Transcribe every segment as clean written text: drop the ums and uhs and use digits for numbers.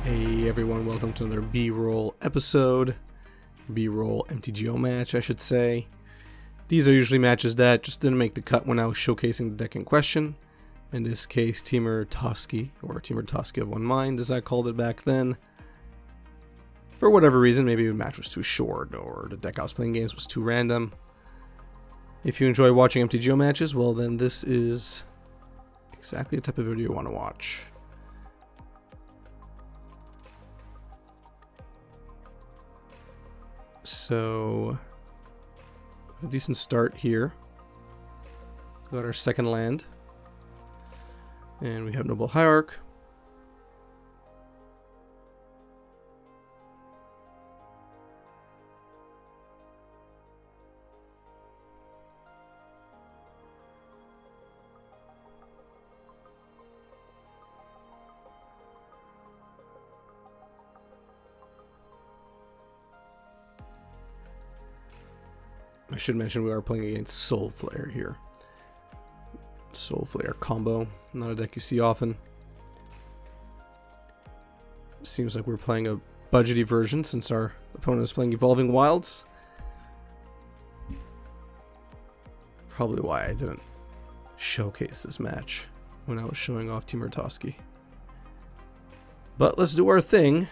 Hey everyone, welcome to another B-roll episode. B-roll MTGO match, I should say. These are usually matches that just didn't make the cut when I was showcasing the deck in question. In this case, Temur Toski, or Temur Toski of One Mind, as I called it back then. For whatever reason, maybe the match was too short, or the deck I was playing games was too random. If you enjoy watching MTGO matches, well then this is exactly the type of video you want to watch. So, a decent start here. Got our second land. And we have Noble Hierarch. I should mention we are playing against Soulflayer here. Soulflayer combo, not a deck you see often. Seems like we're playing a budgety version since our opponent is playing Evolving Wilds. Probably why I didn't showcase this match when I was showing off Temur Toski. But let's do our thing.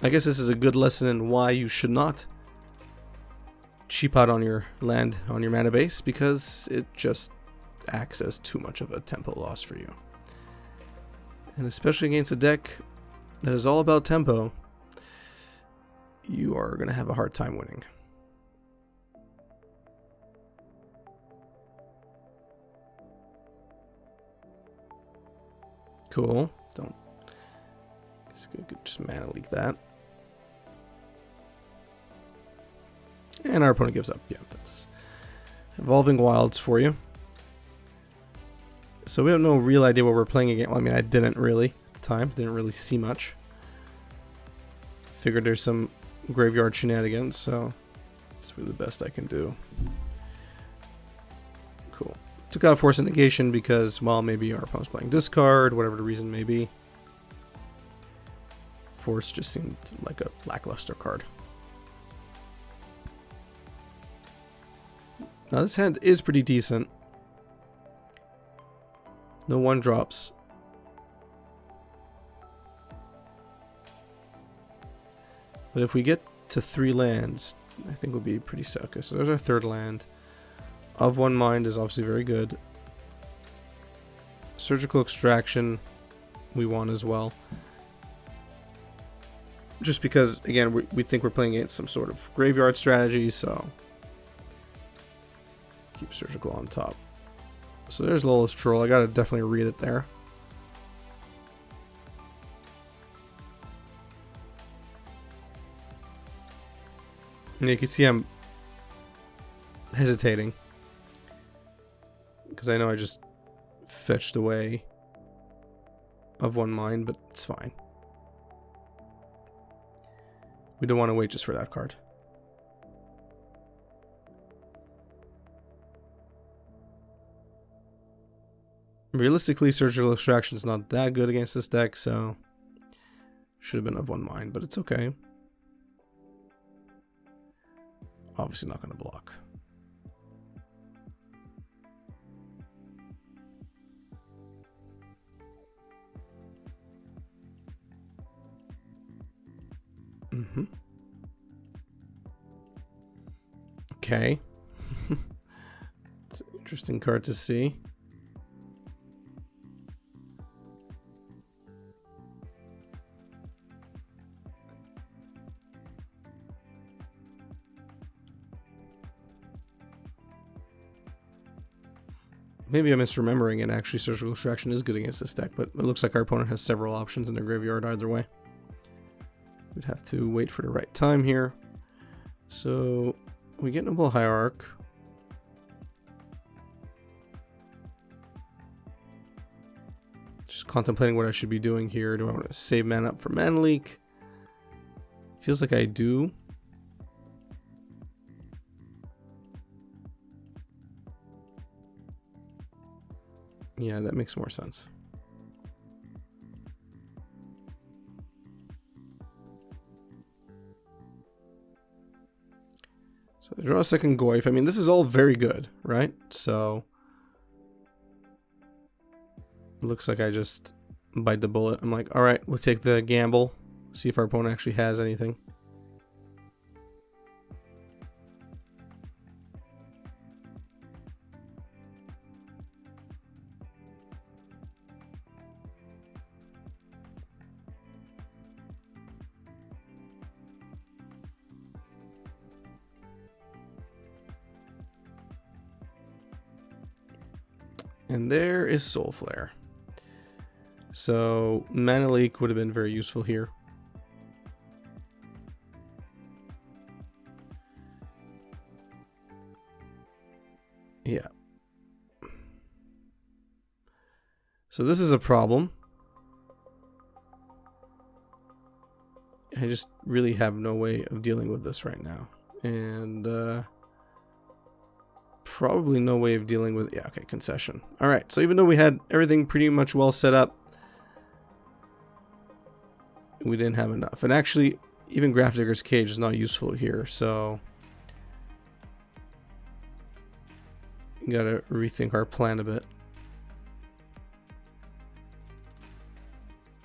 I guess this is a good lesson in why you should not cheap out on your land, on your mana base, because it just acts as too much of a tempo loss for you. And especially against a deck that is all about tempo, you are going to have a hard time winning. Cool. Don't. Just mana leak that. And our opponent gives up. Yeah, that's Evolving Wilds for you. So we have no real idea what we're playing again. Well, I mean, I didn't really at the time. Didn't really see much. Figured there's some graveyard shenanigans, so it's really the best I can do. Cool. Took out Force of Negation because, well, maybe our opponent's playing discard, whatever the reason may be. Force just seemed like a lackluster card. Now this hand is pretty decent. No one drops. But if we get to 3 lands, I think we'll be pretty set. Okay, so there's our third land. Of One Mind is obviously very good. Surgical Extraction we want as well. Just because, again, we think we're playing against some sort of graveyard strategy, so keep Surgical on top. So there's Lola's Troll. I gotta definitely read it there. And you can see I'm hesitating because I know I just fetched away Of One Mind, but it's fine. We don't want to wait just for that card. Realistically, Surgical Extraction is not that good against this deck, so should have been Of One Mind, but it's okay. Obviously not going to block. Okay. It's an interesting card to see. Maybe I'm misremembering and actually Surgical Extraction is good against this deck, but it looks like our opponent has several options in their graveyard either way. We'd have to wait for the right time here. So we get Noble Hierarch. Just contemplating what I should be doing here. Do I want to save mana up for mana leak? Feels like I do. Yeah, that makes more sense. They draw a second Goyf. I mean, this is all very good, right? So it looks like I just bite the bullet. I'm like, all right, we'll take the gamble. See if our opponent actually has anything. And there is Soulflayer. So Mana Leak would have been very useful here. Yeah. So this is a problem. I just really have no way of dealing with this right now. And probably no way of dealing with... Yeah, okay, concession. Alright, so even though we had everything pretty much well set up, we didn't have enough. And actually, even Grafdigger's Cage is not useful here, so... we gotta rethink our plan a bit.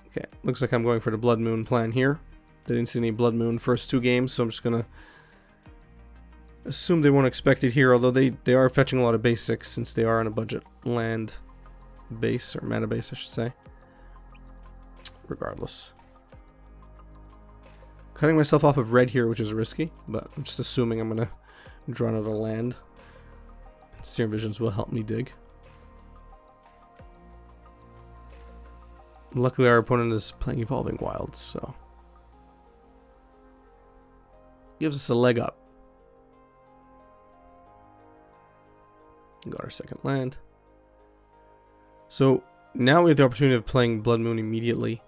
Okay, looks like I'm going for the Blood Moon plan here. Didn't see any Blood Moon first 2 games, so I'm just gonna assume they won't expect it here, although they are fetching a lot of basics since they are on a budget land base, or mana base I should say. Regardless. Cutting myself off of red here, which is risky, but I'm just assuming I'm gonna draw another land. Serum Visions will help me dig. Luckily our opponent is playing Evolving Wilds, so gives us a leg up. Got our second land. So now we have the opportunity of playing Blood Moon immediately.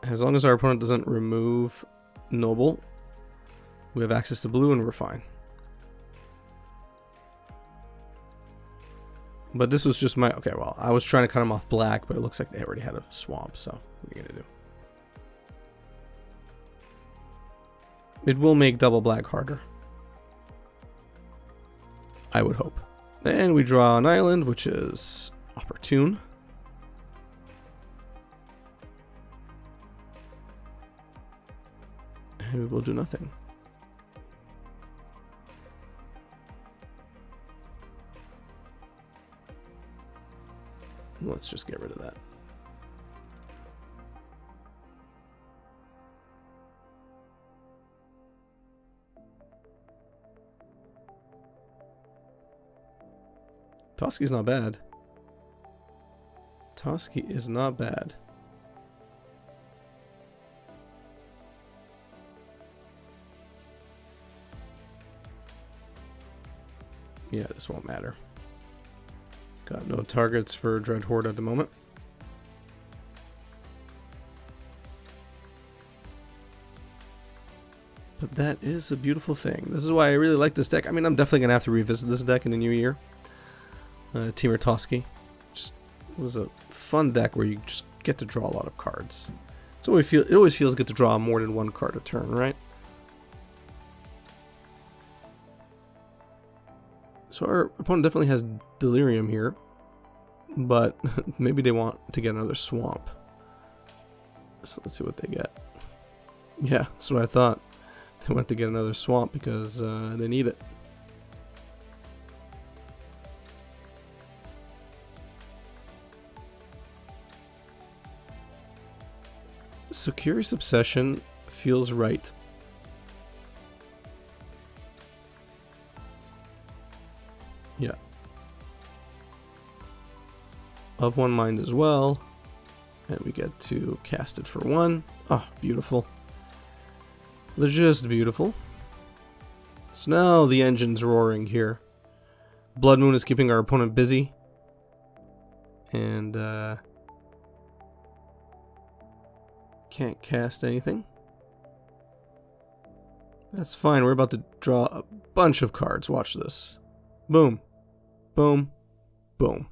As long as our opponent doesn't remove Noble, we have access to blue and we're fine. But this was just my... Okay, well, I was trying to cut him off black, but it looks like they already had a swamp, so what are you gonna do? It will make double black harder, I would hope. And we draw an island, which is opportune. And we will do nothing. Let's just get rid of that. Toski's not bad. Toski is not bad. Yeah, this won't matter. Got no targets for Dread Horde at the moment. But that is a beautiful thing. This is why I really like this deck. I mean, I'm definitely going to have to revisit this deck in the new year. Temur Toski. Just was a fun deck where you just get to draw a lot of cards. So it always feels good to draw more than one card a turn, right? So our opponent definitely has Delirium here, but maybe they want to get another swamp. So let's see what they get. Yeah, that's what I thought. They want to get another swamp because they need it. So Curious Obsession feels right. Yeah. Of One Mind as well. And we get to cast it for 1. Oh, beautiful. They're just beautiful. So now the engine's roaring here. Blood Moon is keeping our opponent busy. And, can't cast anything. That's fine. We're about to draw a bunch of cards. Watch this. Boom. Boom. Boom.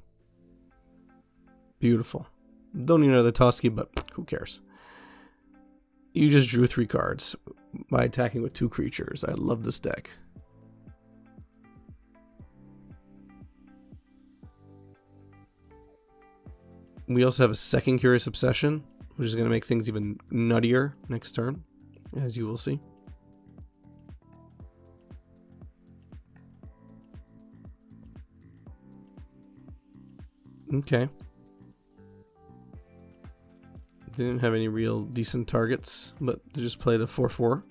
Beautiful. Don't need another Toski, but who cares? You just drew 3 cards by attacking with 2 creatures. I love this deck. We also have a second Curious Obsession, which is going to make things even nuttier next turn, as you will see. Okay. Didn't have any real decent targets, but they just played a 4/4.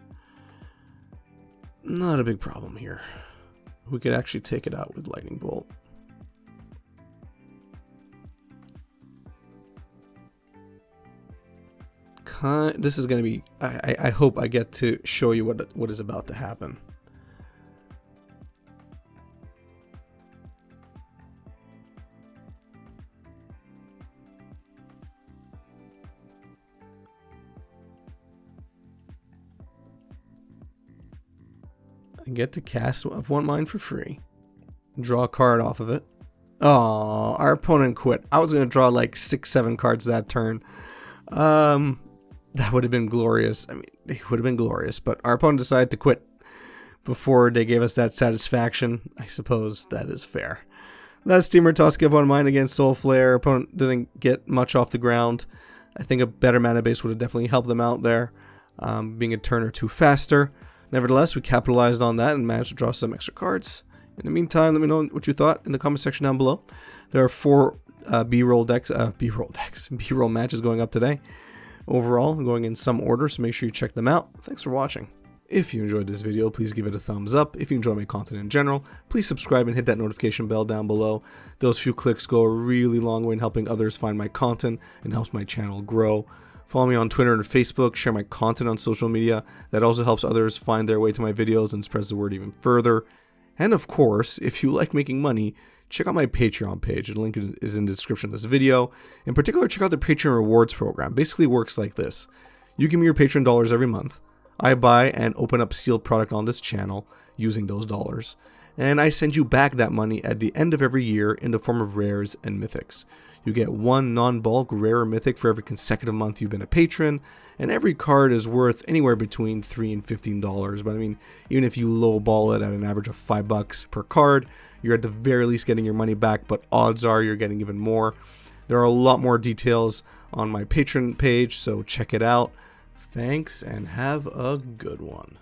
Not a big problem here. We could actually take it out with Lightning Bolt. This is going to be... I hope I get to show you what is about to happen. I get to cast of 1 mana for free. Draw a card off of it. Oh, our opponent quit. I was going to draw like 6-7 cards that turn. That would have been glorious. I mean, it would have been glorious, but our opponent decided to quit before they gave us that satisfaction. I suppose that is fair. That's Temur Toski of 1 mana against Soulflayer. Opponent didn't get much off the ground. I think a better mana base would have definitely helped them out there, being a turn or 2 faster. Nevertheless, we capitalized on that and managed to draw some extra cards. In the meantime, let me know what you thought in the comment section down below. There are 4 B-roll matches going up today. Overall, going in some order, so make sure you check them out. Thanks for watching. If you enjoyed this video, please give it a thumbs up. If you enjoy my content in general, please subscribe and hit that notification bell down below. Those few clicks go a really long way in helping others find my content and helps my channel grow. Follow me on Twitter and Facebook, share my content on social media. That also helps others find their way to my videos and spreads the word even further. And of course, if you like making money, check out my Patreon page. The link is in the description of this video. In particular, check out the Patreon Rewards program. Basically works like this. You give me your Patreon dollars every month. I buy and open up sealed product on this channel using those dollars. And I send you back that money at the end of every year in the form of rares and mythics. You get 1 non-bulk rare or mythic for every consecutive month you've been a patron, and every card is worth anywhere between $3 and $15. But I mean, even if you lowball it at an average of $5 per card, you're at the very least getting your money back, but odds are you're getting even more. There are a lot more details on my Patreon page, so check it out. Thanks, and have a good one.